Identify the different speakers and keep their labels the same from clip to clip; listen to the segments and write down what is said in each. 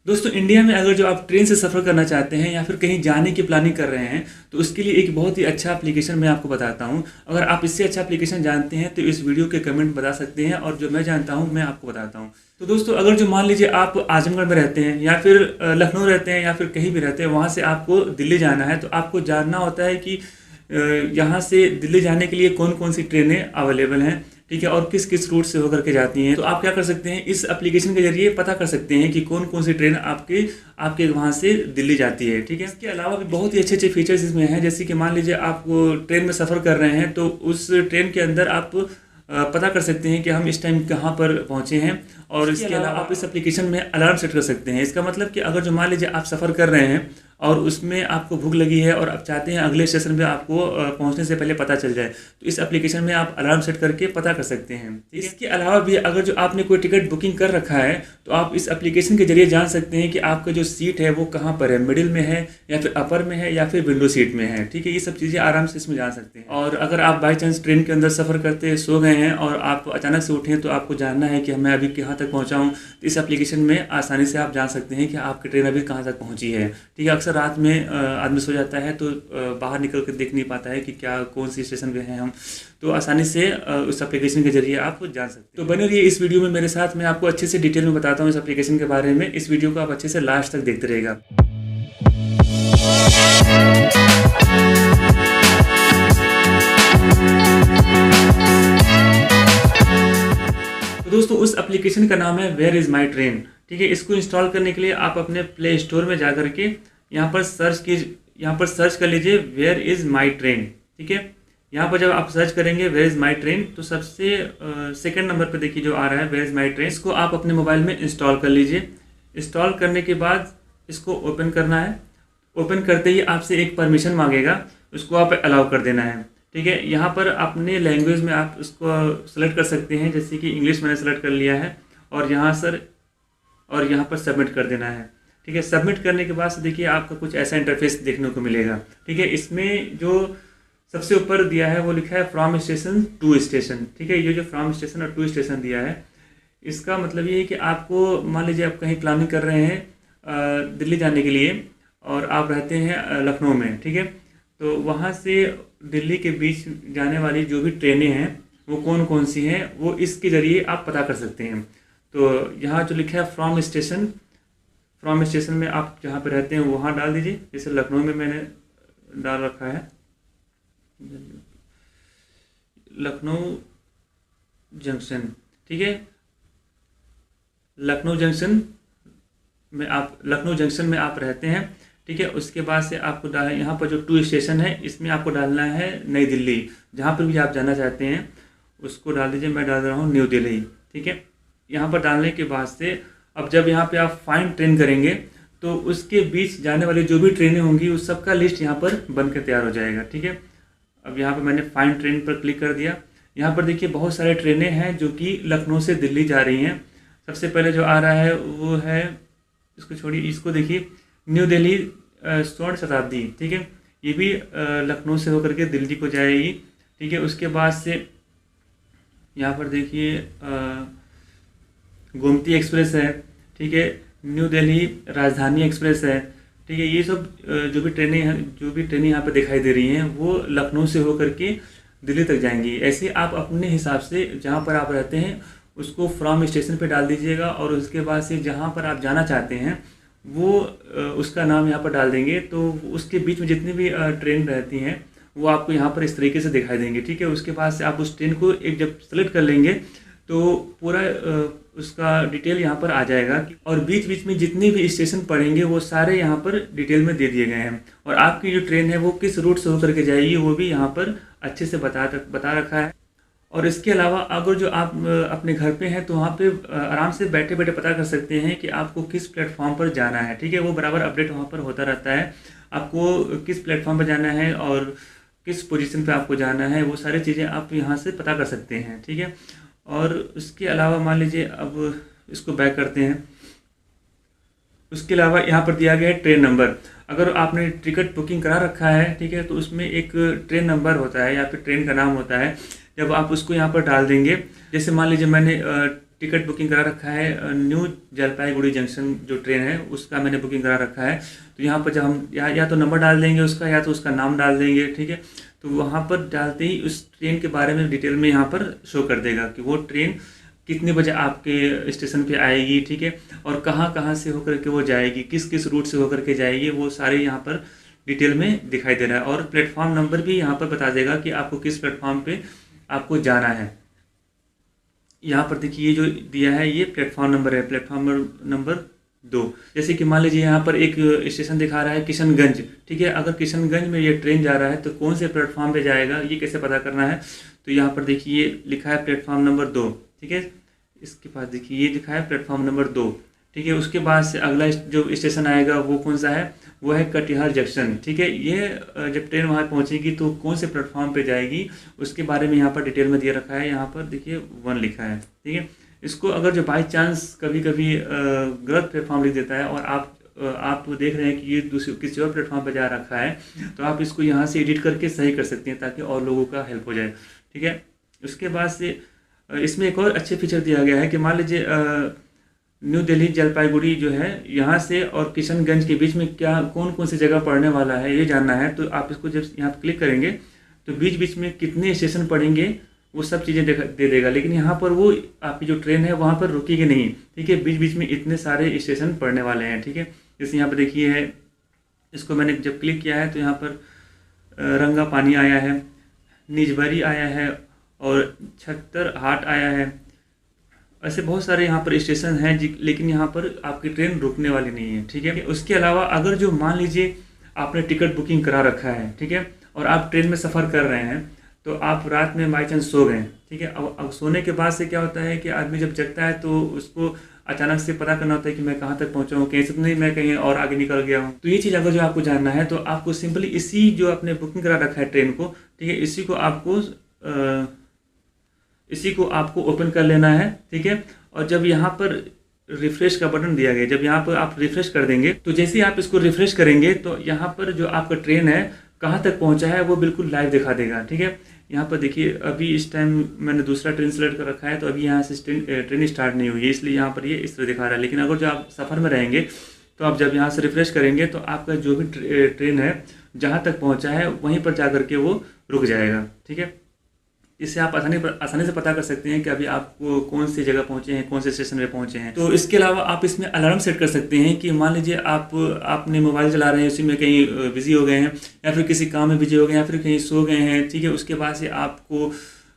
Speaker 1: दोस्तों इंडिया में अगर जो आप ट्रेन से सफ़र करना चाहते हैं या फिर कहीं जाने की प्लानिंग कर रहे हैं तो उसके लिए एक बहुत ही अच्छा एप्लीकेशन मैं आपको बताता हूं। अगर आप इससे अच्छा एप्लीकेशन जानते हैं तो इस वीडियो के कमेंट बता सकते हैं और जो मैं जानता हूं मैं आपको बताता हूं। तो दोस्तों अगर जो मान लीजिए आप आजमगढ़ में रहते हैं या फिर लखनऊ रहते हैं या फिर कहीं भी रहते हैं, वहाँ से आपको दिल्ली जाना है तो आपको जानना होता है कि यहाँ से दिल्ली जाने के लिए कौन कौन सी ट्रेनें अवेलेबल हैं, ठीक है, और किस किस रूट से होकर के जाती हैं। तो आप क्या कर सकते हैं, इस एप्लीकेशन के जरिए पता कर सकते हैं कि कौन कौन सी ट्रेन आपके आपके वहाँ से दिल्ली जाती है, ठीक है। इसके अलावा भी बहुत ही अच्छे अच्छे फीचर्स इसमें हैं, जैसे कि मान लीजिए आप ट्रेन में सफ़र कर रहे हैं तो उस ट्रेन के अंदर आप पता कर सकते हैं कि हम इस टाइम कहाँ पर पहुँचे हैं। और इसके अलावा आप इस एप्लीकेशन में अलार्म सेट कर सकते हैं। इसका मतलब कि अगर जो मान लीजिए आप सफ़र कर रहे हैं और उसमें आपको भूख लगी है और आप चाहते हैं अगले स्टेशन पे आपको पहुंचने से पहले पता चल जाए, तो इस एप्लीकेशन में आप अलार्म सेट करके पता कर सकते हैं। इसके अलावा भी अगर जो आपने कोई टिकट बुकिंग कर रखा है तो आप इस एप्लीकेशन के जरिए जान सकते हैं कि आपका जो सीट है वो कहाँ पर है, मिडिल में है या फिर अपर में है या फिर विंडो सीट में है, ठीक है। ये सब चीज़ें आराम से इसमें जान सकते हैं। और अगर आप बाई चांस ट्रेन के अंदर सफ़र करते सो गए हैं और आप अचानक से उठें तो आपको जानना है कि मैं अभी कहाँ तक पहुँचा हूँ, तो इस एप्लीकेशन में आसानी से आप जान सकते हैं कि आपकी ट्रेन अभी कहाँ तक पहुँची है, ठीक है। अक्सर रात में आदमी सो जाता है तो बाहर निकल कर देख नहीं पाता है कि क्या कौन सी स्टेशन पे हैं हम, तो आसानी से उस एप्लीकेशन के जरिए आप जान सकते हैं। तो बने रहिए इस वीडियो में मेरे साथ, मैं आपको अच्छे से डिटेल में बताता हूँ इस एप्लीकेशन के बारे में। इस वीडियो को आप अच्छे से लास्ट तक देखते रहेगा। तो दोस्तों उस एप्लीकेशन का नाम है वेयर इज़ माई ट्रेन, ठीक है। इसको इंस्टॉल करने के लिए आप अपने प्ले स्टोर में जा करके यहाँ पर सर्च कर लीजिए वेयर इज़ माई ट्रेन, ठीक है। यहाँ पर जब आप सर्च करेंगे वेयर इज़ माई ट्रेन तो सबसे सेकंड नंबर पर देखिए जो आ रहा है वेयर इज़ माई ट्रेन, इसको आप अपने मोबाइल में इंस्टॉल कर लीजिए। इंस्टॉल करने के बाद इसको ओपन करना है। ओपन करते ही आपसे एक परमिशन मांगेगा, उसको आप अलाउ कर देना है, ठीक है। यहाँ पर अपने लैंग्वेज में आप इसको सेलेक्ट कर सकते हैं, जैसे कि इंग्लिश मैंने सेलेक्ट कर लिया है और यहाँ पर सबमिट कर देना है, ठीक है। सबमिट करने के बाद देखिए आपका कुछ ऐसा इंटरफेस देखने को मिलेगा, ठीक है। इसमें जो सबसे ऊपर दिया है वो लिखा है फ्रॉम स्टेशन टू स्टेशन, ठीक है। ये जो फ्रॉम स्टेशन और टू स्टेशन दिया है इसका मतलब ये है कि आपको मान लीजिए आप कहीं प्लानिंग कर रहे हैं दिल्ली जाने के लिए और आप रहते हैं लखनऊ में, ठीक है। तो वहाँ से दिल्ली के बीच जाने वाली जो भी ट्रेनें हैं वो कौन कौन सी हैं वो इसके ज़रिए आप पता कर सकते हैं। तो यहाँ जो लिखा है फ्रॉम स्टेशन में आप जहाँ पे रहते हैं वहाँ डाल दीजिए। जैसे लखनऊ में मैंने डाल रखा है लखनऊ जंक्शन, ठीक है। लखनऊ जंक्शन में आप रहते हैं, ठीक है। उसके बाद से आपको यहाँ पर जो टू स्टेशन है इसमें आपको डालना है नई दिल्ली, जहाँ पर भी आप जाना चाहते हैं उसको डाल दीजिए। मैं डाल रहा हूँ न्यू दिल्ली, ठीक है। यहाँ पर डालने के बाद से अब जब यहाँ पे आप फाइंड ट्रेन करेंगे तो उसके बीच जाने वाली जो भी ट्रेनें होंगी उस सब का लिस्ट यहाँ पर बनकर तैयार हो जाएगा, ठीक है। अब यहाँ पर मैंने फाइंड ट्रेन पर क्लिक कर दिया। यहाँ पर देखिए बहुत सारे ट्रेनें हैं जो कि लखनऊ से दिल्ली जा रही हैं। सबसे पहले जो आ रहा है वो है, इसको छोड़िए, इसको देखिए, न्यू दिल्ली स्वर्ण शताब्दी, ठीक है। ये भी लखनऊ से होकर के दिल्ली को जाएगी, ठीक है। उसके बाद से यहाँ पर देखिए गोमती एक्सप्रेस है, ठीक है। न्यू दिल्ली राजधानी एक्सप्रेस है, ठीक है। ये सब जो भी ट्रेनें यहाँ पर दिखाई दे रही हैं वो लखनऊ से होकर के दिल्ली तक जाएंगी। ऐसे आप अपने हिसाब से जहाँ पर आप रहते हैं उसको फ्रॉम स्टेशन पे डाल दीजिएगा और उसके बाद से जहाँ पर आप जाना चाहते हैं वो उसका नाम यहाँ पर डाल देंगे। तो उसके बीच में जितनी भी ट्रेन रहती हैं वो आपको यहाँ पर इस तरीके से दिखाई देंगे, ठीक है। उसके बाद से आप उस ट्रेन को एक जब सेलेक्ट कर लेंगे तो पूरा उसका डिटेल यहाँ पर आ जाएगा और बीच बीच में जितने भी स्टेशन पड़ेंगे वो सारे यहाँ पर डिटेल में दे दिए गए हैं और आपकी जो ट्रेन है वो किस रूट से होकर के जाएगी वो भी यहाँ पर अच्छे से बता रखा है। और इसके अलावा अगर जो आप अपने घर पे हैं तो वहाँ पे आराम से बैठे बैठे पता कर सकते हैं कि आपको किस प्लेटफॉर्म पर जाना है, ठीक है। वो बराबर अपडेट वहाँ पर होता रहता है, आपको किस प्लेटफॉर्म पर जाना है और किस पोजीशन पे आपको जाना है, वो सारी चीज़ें आप यहाँ से पता कर सकते हैं, ठीक है। और उसके अलावा मान लीजिए अब इसको बैक करते हैं। उसके अलावा यहाँ पर दिया गया है ट्रेन नंबर। अगर आपने टिकट बुकिंग करा रखा है, ठीक है, तो उसमें एक ट्रेन नंबर होता है या फिर ट्रेन का नाम होता है। जब आप उसको यहाँ पर डाल देंगे, जैसे मान लीजिए मैंने टिकट बुकिंग करा रखा है न्यू जलपाईगुड़ी जंक्शन जो ट्रेन है उसका मैंने बुकिंग करा रखा है। तो यहाँ पर जब हम या तो नंबर डाल देंगे उसका या तो उसका नाम डाल देंगे, ठीक है। तो वहाँ पर डालते ही उस ट्रेन के बारे में डिटेल में यहाँ पर शो कर देगा कि वो ट्रेन कितने बजे आपके स्टेशन पे आएगी, ठीक है, और कहाँ कहाँ से होकर के वो जाएगी, किस किस रूट से होकर के जाएगी, वो सारे यहाँ पर डिटेल में दिखाई दे रहा है। और प्लेटफॉर्म नंबर भी यहाँ पर बता देगा कि आपको किस प्लेटफॉर्म पे आपको जाना है। यहाँ पर देखिए ये जो दिया है ये प्लेटफॉर्म नंबर है, प्लेटफॉर्म नंबर 2। जैसे कि मान लीजिए यहाँ पर एक स्टेशन दिखा रहा है किशनगंज, ठीक है। अगर किशनगंज में ये ट्रेन जा रहा है तो कौन से प्लेटफॉर्म पे जाएगा ये कैसे पता करना है, तो यहाँ पर देखिए ये लिखा है प्लेटफॉर्म नंबर 2, ठीक है। इसके पास देखिए ये लिखा है प्लेटफॉर्म नंबर 2, ठीक है। उसके बाद से अगला जो स्टेशन आएगा वो कौन सा है, वो है कटिहार जंक्शन, ठीक है। ये जब ट्रेन वहाँ पहुँचेगी तो कौन से प्लेटफॉर्म पे जाएगी उसके बारे में यहाँ पर डिटेल में दिया रखा है। यहाँ पर देखिए 1 लिखा है, ठीक है। इसको अगर जो बाई चांस कभी कभी गलत प्लेटफॉर्म लिख देता है और आप देख रहे हैं कि ये दूसरे किसी और प्लेटफॉर्म पर जा रखा है, तो आप इसको यहाँ से एडिट करके सही कर सकते हैं ताकि और लोगों का हेल्प हो जाए, ठीक है। उसके बाद से इसमें एक और अच्छे फीचर दिया गया है कि मान लीजिए न्यू दिल्ली जलपाईगुड़ी जो है यहाँ से और किशनगंज के बीच में क्या कौन कौन सी जगह पड़ने वाला है ये जानना है। तो आप इसको जब यहाँ पर क्लिक करेंगे तो बीच बीच में कितने स्टेशन पड़ेंगे वो सब चीज़ें दे देगा, लेकिन यहाँ पर वो आपकी जो ट्रेन है वहाँ पर रुकेगी नहीं, ठीक है। बीच बीच में इतने सारे स्टेशन पड़ने वाले हैं, ठीक है। जैसे यहाँ पर देखिए है, इसको मैंने जब क्लिक किया है तो यहाँ पर रंगा पानी आया है, निजबरी आया है और छत्तर हाट आया है। ऐसे बहुत सारे यहाँ पर स्टेशन हैं लेकिन यहाँ पर आपकी ट्रेन रुकने वाली नहीं है, ठीक है। उसके अलावा अगर जो मान लीजिए आपने टिकट बुकिंग करा रखा है, ठीक है, और आप ट्रेन में सफ़र कर रहे हैं तो आप रात में बाई चांस सो गए, ठीक है। अब सोने के बाद से क्या होता है कि आदमी जब जगता है तो उसको अचानक से पता करना होता है कि मैं कहाँ तक पहुँचा हूँ, कहीं से तो नहीं मैं कहीं और आगे निकल गया हूँ। तो ये चीज़ अगर जो आपको जानना है तो आपको सिंपली इसी जो आपने बुकिंग करा रखा है ट्रेन को, ठीक है, इसी को आपको ओपन कर लेना है, ठीक है। और जब यहाँ पर रिफ्रेश का बटन दिया गया, जब यहाँ पर आप रिफ्रेश कर देंगे तो जैसे ही आप इसको रिफ्रेश करेंगे तो यहाँ पर जो आपका ट्रेन है कहाँ तक पहुँचा है वो बिल्कुल लाइव दिखा देगा, ठीक है। यहाँ पर देखिए अभी इस टाइम मैंने दूसरा ट्रेन सेलेक्ट कर रखा है तो अभी यहाँ से ट्रेन स्टार्ट नहीं हुई है, इसलिए यहाँ पर ये इस तरह दिखा रहा है। लेकिन अगर जो आप सफ़र में रहेंगे तो आप जब यहाँ से रिफ्रेश करेंगे तो आपका जो भी ट्रेन है जहाँ तक पहुँचा है वहीं पर जा कर के वो रुक जाएगा, ठीक है। इससे आप आसानी से पता कर सकते हैं कि अभी आप कौन सी जगह पहुंचे हैं, कौन से स्टेशन पे पहुंचे हैं। तो इसके अलावा आप इसमें अलार्म सेट कर सकते हैं कि मान लीजिए आपने मोबाइल चला रहे हैं, उसी में कहीं बिजी हो गए हैं या फिर किसी काम में बिजी हो गए या फिर कहीं सो गए हैं, ठीक है। उसके बाद से आपको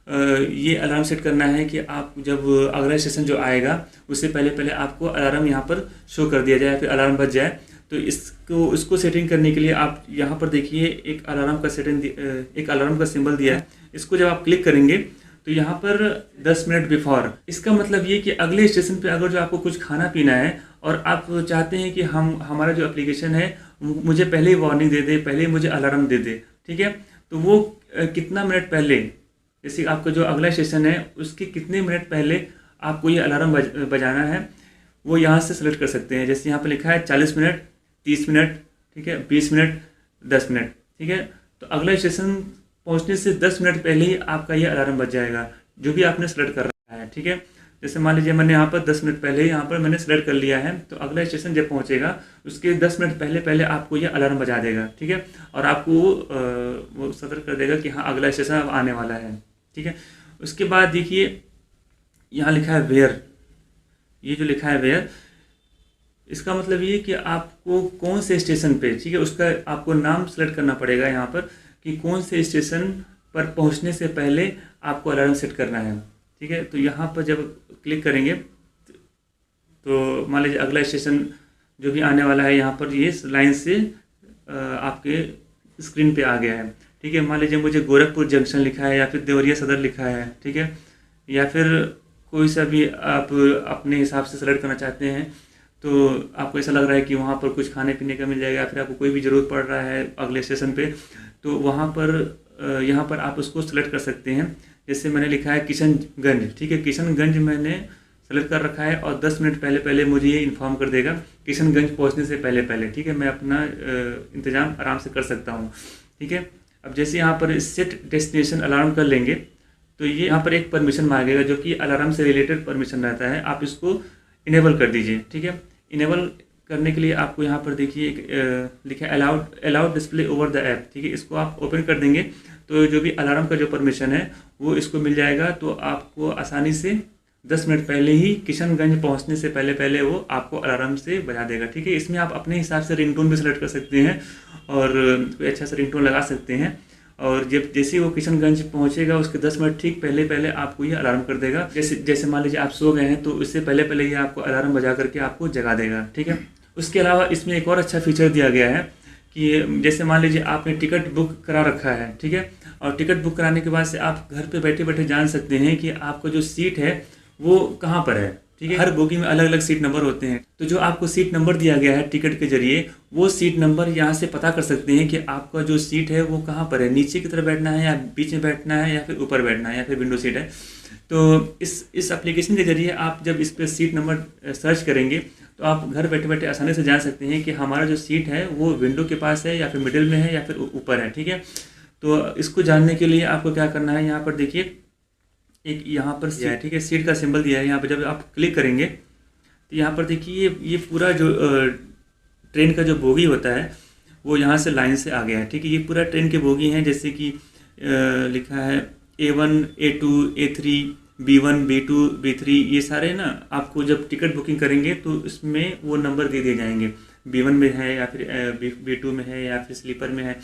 Speaker 1: ये अलार्म सेट करना है कि आप जब अगला स्टेशन जो आएगा उससे पहले आपको अलार्म यहाँ पर शो कर दिया जाए, फिर अलार्म बज जाए। तो इसको सेटिंग करने के लिए आप यहाँ पर देखिए एक अलार्म का सिंबल दिया है। इसको जब आप क्लिक करेंगे तो यहाँ पर 10 मिनट बिफोर, इसका मतलब ये कि अगले स्टेशन पे अगर जो आपको कुछ खाना पीना है और आप चाहते हैं कि हमारा जो एप्लीकेशन है मुझे पहले ही वार्निंग दे दे, पहले ही मुझे अलार्म दे दे, ठीक है। तो वो कितना मिनट पहले, जैसे आपका जो अगला स्टेशन है उसके कितने मिनट पहले आपको ये अलार्म बजाना है वो यहाँ से सेलेक्ट कर सकते हैं। जैसे यहाँ पर लिखा है 40 मिनट, 30 मिनट, ठीक है, 20 मिनट, 10 मिनट, ठीक है। तो अगला स्टेशन पहुंचने से 10 मिनट पहले ही आपका ये अलार्म बज जाएगा जो भी आपने सेलेक्ट कर रखा है, ठीक है। जैसे मान लीजिए मैंने यहाँ पर 10 मिनट पहले ही यहाँ पर मैंने सेलेक्ट कर लिया है, तो अगला स्टेशन जब पहुँचेगा उसके 10 मिनट पहले आपको ये अलार्म बजा देगा, ठीक है। और आपको वो सतर्क कर देगा कि हाँ अगला स्टेशन अब आने वाला है, ठीक है। उसके बाद देखिए यहाँ लिखा है वेयर, ये जो लिखा है वेयर, इसका मतलब ये कि आपको कौन से स्टेशन पे, ठीक है, उसका आपको नाम सेलेक्ट करना पड़ेगा यहाँ पर कि कौन से स्टेशन पर पहुँचने से पहले आपको अलार्म सेट करना है, ठीक है। तो यहाँ पर जब क्लिक करेंगे तो मान लीजिए अगला स्टेशन जो भी आने वाला है यहाँ पर ये लाइन से आपके स्क्रीन पे आ गया है, ठीक है। मान लीजिए मुझे गोरखपुर जंक्शन लिखा है या फिर देवरिया सदर लिखा है, ठीक है, या फिर कोई सा भी आप अपने हिसाब से सेलेक्ट करना चाहते हैं। तो आपको ऐसा लग रहा है कि वहाँ पर कुछ खाने पीने का मिल जाएगा या फिर आपको कोई भी ज़रूरत पड़ रहा है अगले स्टेशन पे, तो वहाँ पर यहाँ पर आप उसको सेलेक्ट कर सकते हैं। जैसे मैंने लिखा है किशनगंज, ठीक है, किशनगंज मैंने सेलेक्ट कर रखा है और 10 मिनट पहले मुझे ये इन्फॉर्म कर देगा किशनगंज पहुँचने से पहले, ठीक है। मैं अपना इंतज़ाम आराम से कर सकता हूँ, ठीक है। अब जैसे यहाँ पर सेट डेस्टिनेशन अलार्म कर लेंगे तो ये यहाँ पर एक परमिशन मांगेगा जो कि अलार्म से रिलेटेड परमिशन रहता है, आप इसको इनेबल कर दीजिए। ठीक है, इनेबल करने के लिए आपको यहाँ पर देखिए एक लिखा है allowed display over the app. ठीक है, इसको आप ओपन कर देंगे तो जो भी अलार्म का जो परमिशन है वो इसको मिल जाएगा। तो आपको आसानी से 10 मिनट पहले ही किशनगंज पहुंचने से पहले वो आपको अलार्म से बजा देगा। ठीक है, इसमें आप अपने हिसाब से रिंगटोन भी सेलेक्ट कर सकते हैं और कोई अच्छा सा रिंगटोन लगा सकते हैं। और जब जैसे ही वो किशनगंज पहुंचेगा उसके 10 मिनट ठीक पहले आपको ये अलार्म कर देगा। जैसे मान लीजिए आप सो गए हैं तो इससे पहले ये आपको अलार्म बजा करके आपको जगा देगा। ठीक है, उसके अलावा इसमें एक और अच्छा फीचर दिया गया है कि जैसे मान लीजिए आपने टिकट बुक करा रखा है। ठीक है, और टिकट बुक कराने के बाद से आप घर पे बैठे बैठे जान सकते हैं कि आपका जो सीट है वो कहाँ पर है। ठीक है, हर बोगी में अलग अलग सीट नंबर होते हैं, तो जो आपको सीट नंबर दिया गया है टिकट के जरिए वो सीट नंबर यहाँ से पता कर सकते हैं कि आपका जो सीट है वो कहाँ पर है, नीचे की तरफ बैठना है या बीच में बैठना है या फिर ऊपर बैठना है या फिर विंडो सीट है। तो इस एप्लीकेशन के जरिए आप जब इस पर सीट नंबर सर्च करेंगे तो आप घर बैठे बैठे आसानी से जान सकते हैं कि हमारा जो सीट है वो विंडो के पास है या फिर मिडिल में है या फिर ऊपर है। ठीक है, तो इसको जानने के लिए आपको क्या करना है, यहाँ पर देखिए एक यहाँ पर दिया है। ठीक है, सीट का सिंबल दिया है, यहाँ पर जब आप क्लिक करेंगे तो यहाँ पर देखिए ये पूरा जो ट्रेन का जो बोगी होता है वो यहाँ से लाइन से आ गया है। ठीक है, ये पूरा ट्रेन के बोगी हैं, जैसे कि लिखा है A1 A2 A3 B1 B2 B3, ये सारे ना आपको जब टिकट बुकिंग करेंगे तो इसमें वो नंबर दे दिए जाएंगे, B1 में है या फिर B2 में है या फिर स्लीपर में है।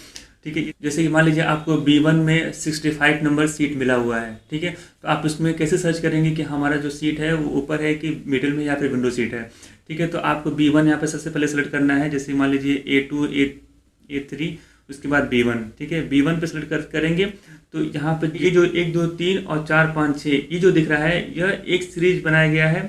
Speaker 1: ठीक है, जैसे कि मान लीजिए आपको B1 में 65 नंबर सीट मिला हुआ है। ठीक है, तो आप उसमें कैसे सर्च करेंगे कि हमारा जो सीट है वो ऊपर है कि मिडिल में या फिर विंडो सीट है। ठीक है, तो आपको B1 यहाँ पर सबसे पहले सेलेक्ट करना है, जैसे मान लीजिए A2 A3 उसके बाद B1। ठीक है, B1 पे सेलेक्ट करेंगे तो यहाँ पे ये जो 1 2 3 और 4 5 6 ये जो दिख रहा है यह एक सीरीज बनाया गया है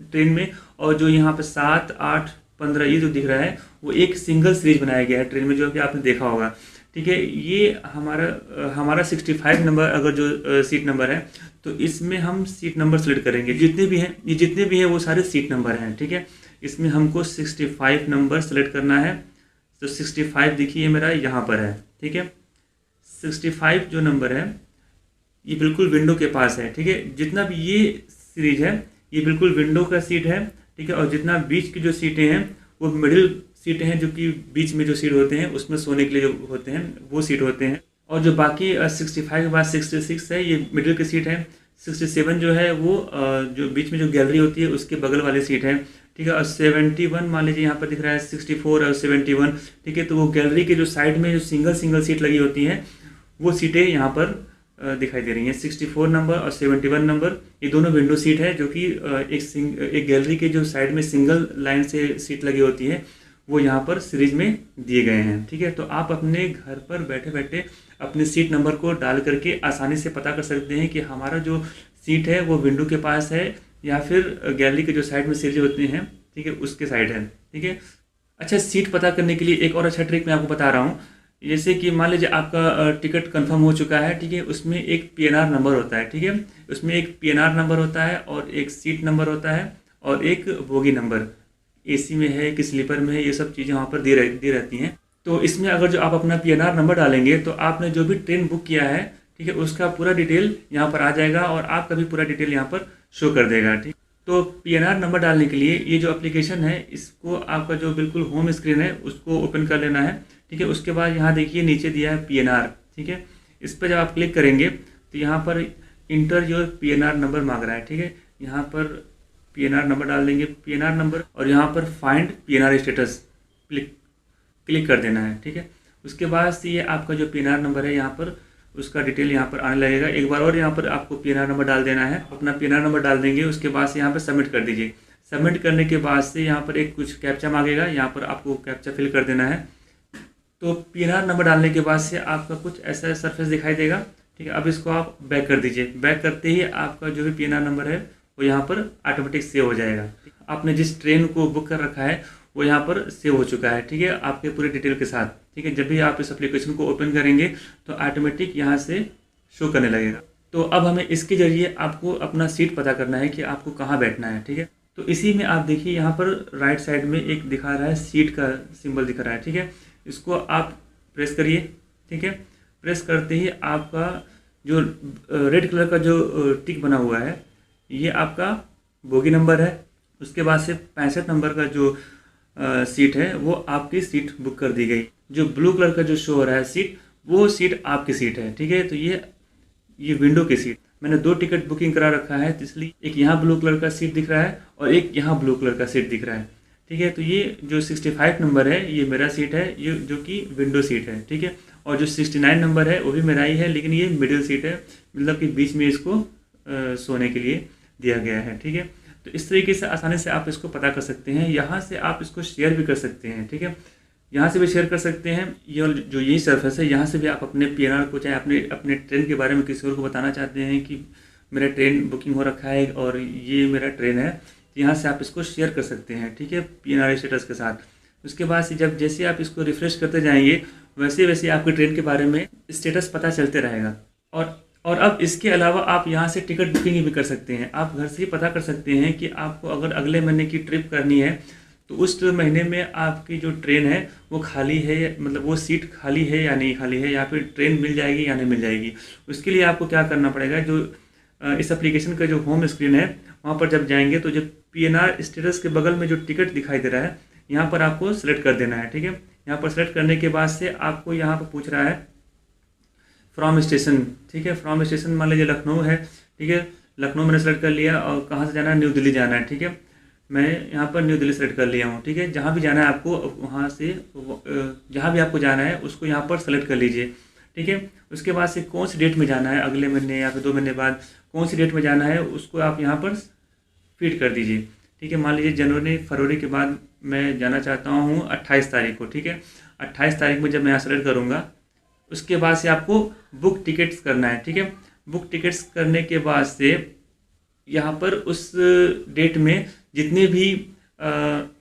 Speaker 1: ट्रेन में, और जो यहाँ पे 7 8 15 ये जो दिख रहा है वो एक सिंगल सीरीज बनाया गया है ट्रेन में, जो कि आपने देखा होगा। ठीक है, ये हमारा 65 नंबर अगर जो सीट नंबर है तो इसमें हम सीट नंबर सेलेक्ट करेंगे। जितने भी हैं वो सारे सीट नंबर हैं। ठीक है, इसमें हमको 65 नंबर सेलेक्ट करना है। तो 65 देखिए मेरा यहाँ पर है। ठीक है, 65 जो नंबर है ये बिल्कुल विंडो के पास है। ठीक है, जितना भी ये सीरीज है ये बिल्कुल विंडो का सीट है। ठीक है, और जितना बीच की जो सीटें हैं वो मिडिल सीटें हैं, जो कि बीच में जो सीट होते हैं उसमें सोने के लिए जो होते हैं वो सीट होते हैं। और जो बाकी 65 के बाद 66 है ये मिडिल की सीट है। 67 जो है वो जो बीच में जो गैलरी होती है उसके बगल वाली सीट है। ठीक है, और 71 मान लीजिए यहाँ पर दिख रहा है 64 और 71। ठीक है, तो वो गैलरी के जो साइड में जो सिंगल सीट लगी होती हैं वो सीटें यहाँ पर दिखाई दे रही हैं। 64 नंबर और 71 नंबर ये दोनों विंडो सीट है, जो कि एक गैलरी के जो साइड में सिंगल लाइन से सीट लगी होती है वो यहाँ पर सीरीज में दिए गए हैं। ठीक है, तो आप अपने घर पर बैठे बैठे अपने सीट नंबर को डाल करके आसानी से पता कर सकते हैं कि हमारा जो सीट है वो विंडो के पास है या फिर गैलरी के जो साइड में सीटें होती हैं, ठीक है, उसके साइड है। ठीक है, अच्छा, सीट पता करने के लिए एक और अच्छा ट्रिक मैं आपको बता रहा हूँ। जैसे कि मान लीजिए आपका टिकट कंफर्म हो चुका है। ठीक है, उसमें एक PNR नंबर होता है। ठीक है, उसमें एक PNR नंबर होता है और एक सीट नंबर होता है और एक बोगी नंबर, AC में है कि स्लीपर में है, ये सब चीज़ें वहाँ पर दी रहती हैं। तो इसमें अगर जो आप अपना PNR नंबर डालेंगे तो आपने जो भी ट्रेन बुक किया है, ठीक है, उसका पूरा डिटेल यहाँ पर आ जाएगा और आपका भी पूरा डिटेल यहाँ पर शो कर देगा। ठीक, तो PNR नंबर डालने के लिए ये जो एप्लीकेशन है इसको आपका जो बिल्कुल होम स्क्रीन है उसको ओपन कर लेना है। ठीक है, उसके बाद यहाँ देखिए नीचे दिया है PNR। ठीक है, इस पर जब आप क्लिक करेंगे तो यहाँ पर इंटर योर PNR नंबर मांग रहा है। ठीक है, यहाँ पर PNR नंबर डाल देंगे, PNR नंबर, और यहाँ पर फाइंड PNR स्टेटस क्लिक कर देना है। ठीक है, उसके बाद से ये आपका जो PNR नंबर है यहाँ पर उसका डिटेल यहाँ पर आने लगेगा। एक बार और यहाँ पर आपको PNR नंबर डाल देना है, अपना PNR नंबर डाल देंगे, उसके बाद से यहाँ पर सबमिट कर दीजिए। सबमिट करने के बाद से यहाँ पर एक कुछ कैप्चा मांगेगा, यहाँ पर आपको कैप्चा फिल कर देना है। तो PNR नंबर डालने के बाद से आपका कुछ ऐसा सरफेस दिखाई देगा। ठीक है, अब इसको आप बैक कर दीजिए। बैक करते ही आपका जो भी PNR नंबर है वो यहाँ पर ऑटोमेटिक सेव हो जाएगा। आपने जिस ट्रेन को बुक कर रखा है वो यहाँ पर सेव हो चुका है। ठीक है, आपके पूरे डिटेल के साथ। ठीक है, जब भी आप इस एप्लीकेशन को ओपन करेंगे तो ऑटोमेटिक यहाँ से शो करने लगेगा। तो अब हमें इसके जरिए आपको अपना सीट पता करना है कि आपको कहाँ बैठना है। ठीक है, तो इसी में आप देखिए यहाँ पर राइट साइड में एक दिखा रहा है सीट का सिंबल दिख रहा है। ठीक है, इसको आप प्रेस करिए। ठीक है, प्रेस करते ही आपका जो रेड कलर का जो टिक बना हुआ है ये आपका बोगी नंबर है। उसके बाद से 65 नंबर का जो सीट है वो आपकी सीट बुक कर दी गई। जो ब्लू कलर का जो शो हो रहा है सीट, वो सीट आपकी सीट है, ठीक है। तो ये विंडो की सीट, मैंने 2 टिकट बुकिंग करा रखा है, तो इसलिए एक यहाँ ब्लू कलर का सीट दिख रहा है और एक यहाँ ब्लू कलर का सीट दिख रहा है, ठीक है। तो ये जो 65 नंबर है ये मेरा सीट है, ये जो कि विंडो सीट है, ठीक है। और जो 69 नंबर है वो भी मेरा ही है, लेकिन ये मिडिल सीट है, मतलब कि बीच में इसको सोने के लिए दिया गया है, ठीक है। तो इस तरीके से आसानी से आप इसको पता कर सकते हैं। यहाँ से आप इसको शेयर भी कर सकते हैं, ठीक है। यहाँ से भी शेयर कर सकते हैं। ये जो यही सर्फेस है, यहाँ से भी आप अपने पीएनआर को, चाहे अपने ट्रेन के बारे में किसी और को बताना चाहते हैं कि मेरा ट्रेन बुकिंग हो रखा है और ये मेरा ट्रेन है, तो यहाँ से आप इसको शेयर कर सकते हैं, ठीक है, पीएनआर स्टेटस के साथ। उसके बाद से जैसे आप इसको रिफ्रेश करते जाएंगे वैसे वैसे आपके ट्रेन के बारे में स्टेटस पता चलते रहेगा। और अब इसके अलावा आप यहाँ से टिकट बुकिंग भी कर सकते हैं। आप घर से ही पता कर सकते हैं कि आपको अगर अगले महीने की ट्रिप करनी है तो उस महीने में आपकी जो ट्रेन है वो खाली है, मतलब वो सीट खाली है या नहीं खाली है, या फिर ट्रेन मिल जाएगी या नहीं मिल जाएगी। उसके लिए आपको क्या करना पड़ेगा, जो इस एप्लीकेशन का जो होम स्क्रीन है वहाँ पर जब जाएंगे तो जो पीएनआर स्टेटस के बगल में जो टिकट दिखाई दे रहा है यहाँ पर आपको सेलेक्ट कर देना है, ठीक है। यहाँ पर सेलेक्ट करने के बाद से आपको यहाँ पर पूछ रहा है फ्रॉम स्टेशन, ठीक है। फ्रॉम स्टेशन मान लीजिए लखनऊ है, ठीक है। लखनऊ मैंने सेलेक्ट कर लिया और कहाँ से जाना है, न्यू दिल्ली जाना है, ठीक है। मैं यहाँ पर न्यू दिल्ली सेलेक्ट कर लिया हूँ, ठीक है। जहाँ भी जाना है आपको वहाँ से जहाँ भी आपको जाना है उसको यहाँ पर सेलेक्ट कर लीजिए, ठीक है। उसके बाद से कौन सी डेट में जाना है, अगले महीने या फिर 2 महीने बाद कौन सी डेट में जाना है उसको आप यहाँ पर फीड कर दीजिए, ठीक है। मान लीजिए जनवरी फरवरी के बाद मैं जाना चाहता हूँ 28 तारीख को, ठीक है। 28 तारीख में जब मैं यहाँ सेलेक्ट करूँगा उसके बाद से आपको बुक टिकट्स करना है, ठीक है। बुक टिकट्स करने के बाद से यहाँ पर उस डेट में जितने भी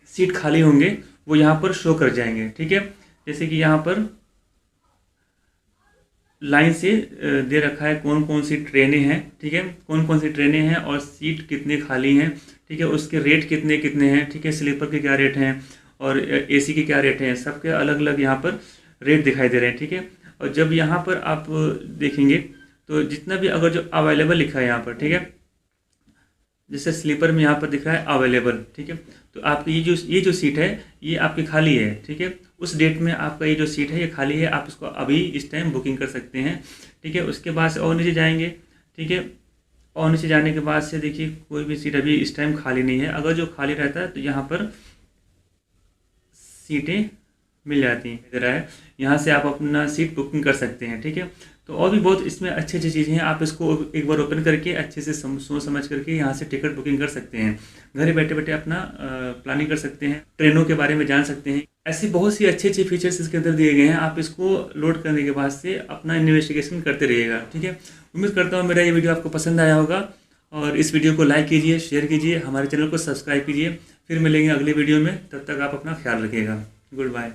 Speaker 1: सीट खाली होंगे वो यहाँ पर शो कर जाएंगे, ठीक है। जैसे कि यहाँ पर लाइन से दे रखा है कौन कौन सी ट्रेनें हैं, ठीक है, कौन कौन सी ट्रेनें हैं और सीट कितने खाली हैं, ठीक है। उसके रेट कितने कितने हैं, ठीक है। स्लीपर के क्या रेट हैं और एसी के क्या रेट हैं, सबके अलग अलग यहाँ पर रेट दिखाई दे रहे हैं, ठीक है। और जब यहाँ पर आप देखेंगे तो जितना भी अगर जो अवेलेबल लिखा है यहाँ पर, ठीक है, जैसे स्लीपर में यहाँ पर दिख रहा है अवेलेबल, ठीक है। तो आपकी ये जो सीट है ये आपकी खाली है, ठीक है। उस डेट में आपका ये जो सीट है ये खाली है, आप इसको अभी इस टाइम बुकिंग कर सकते हैं, ठीक है। उसके बाद से और नीचे जाएंगे, ठीक है। और नीचे जाने के बाद से देखिए कोई भी सीट अभी इस टाइम खाली नहीं है। अगर जो खाली रहता है तो यहाँ पर सीटें मिल जाती हैं, इधर है, यहाँ से आप अपना सीट बुकिंग कर सकते हैं, ठीक है। तो और भी बहुत इसमें अच्छी अच्छी चीज़ें हैं, आप इसको एक बार ओपन करके अच्छे से सोच समझ करके यहाँ से टिकट बुकिंग कर सकते हैं। घर बैठे बैठे अपना प्लानिंग कर सकते हैं, ट्रेनों के बारे में जान सकते हैं। ऐसी बहुत सी अच्छे अच्छे फीचर्स इसके अंदर दिए गए हैं। आप इसको लोड करने के बाद से अपना इन्वेस्टिगेशन करते रहिएगा, ठीक है। उम्मीद करता हूँ मेरा ये वीडियो आपको पसंद आया होगा और इस वीडियो को लाइक कीजिए, शेयर कीजिए, हमारे चैनल को सब्सक्राइब कीजिए। फिर मिलेंगे अगले वीडियो में, तब तक आप अपना ख्याल रखिएगा। Good bye.